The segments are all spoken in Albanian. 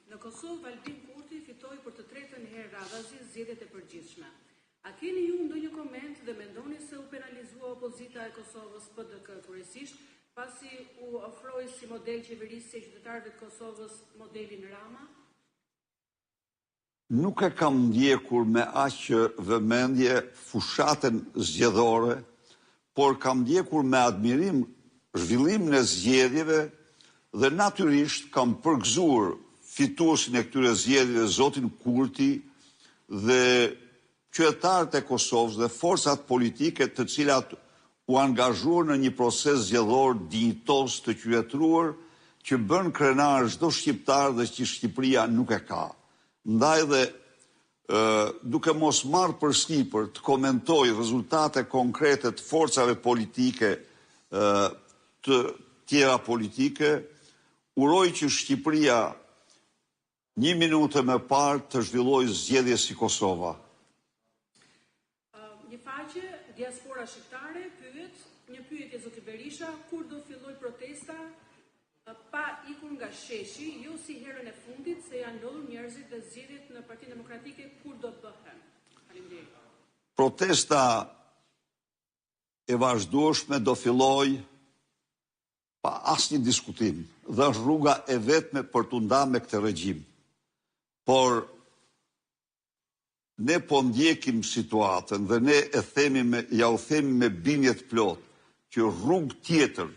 Në Kosovë, Albin Kurti fitoi për të tretën herë radhazi zgjedhjet e përgjithshme. A keni ju ndonjë koment dhe mendoni se u penalizua opozita e Kosovës PDK kryesisht, pasi u ofroi si model qeverisje qytetarëve të Kosovës modelin Rama? Nuk e kam ndjekur me aq vëmendje fushatën zgjedhore, por kam ndjekur me admirim zhvillimin e zgjedhjeve dhe natyrisht kam përgëzuar fituesin e këtyre zgjedhjeve zotin Kurti dhe qytetarët e Kosovës dhe forcat politike të cilat u angazhuar në një proces zgjedhor dinjitos të qytetëruar që bën krenar çdo shqiptar dhe që Shqipëria nuk e ka. Ndaj dhe duke mos marrë përsipër të komentoj rezultate konkrete të forcave politike të tjera politike, uroj që Shqipëria 1 minutë më parë të zhvillojë zgjedhje si Kosova. Një faqe, diaspora shqiptare, një pyetje zoti Berisha, kur do filloj protesta pa ikur nga sheshi, jo si herën e fundit se janë lodhur njerëzit dhe zgjedhjet në Partinë Demokratike, kur do bëhen? Faleminderit. Protesta e vazhdueshme do filloj pa asnjë diskutim dhe është rruga e vetme për t'u ndarë me këtë regjim. Por ne po ndjekim situatën dhe ne ja u themi me bindje të plot që rrugë tjetër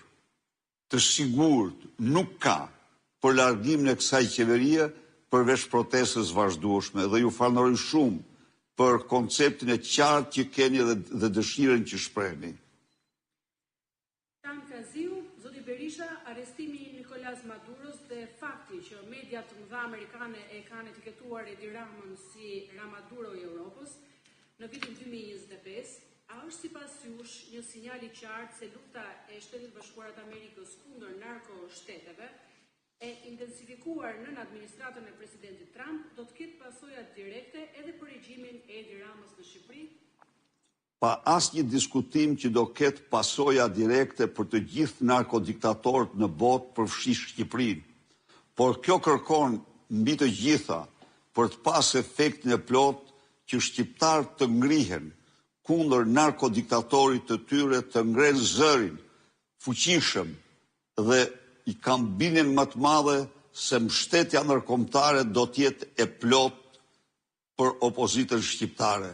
të sigurt nuk ka për largimin e kësaj qeverie përveç protestës vazhdueshme dhe ju falenderoj shumë për konceptin e qartë që keni dhe dëshirën që shprehni. Tan Kaziu, zoti Berisha, arrestimi i Nicolas Maduros dhe fakti që mediat të mëdha amerikane e kanë etiketuar Edi Ramën si Ramaduro i Europës në vitin 2025, a është sipas jush një sinjal i qartë se lufta e Shtetit Bashkuar të Amerikës kundër narko-shteteve e intensifikuar në administratën e presidentit Trump do të ketë pasoja direkte edhe për regjimin e Edi Ramës në Shqipëri? Pa asnjë diskutim që do ketë pasoja direkte për të gjithë narkodiktatorët në botë përfshirë Shqipërinë. Por kjo kërkon mbi të gjitha për të pas efektin e plot që shqiptarët të ngrihen kundër narkodiktatorit të tyre, të ngrenë zërin fuqishëm dhe i kam bindjen më të madhe se mbështetja ndërkombëtare do të jetë e plot për opozitën shqiptare.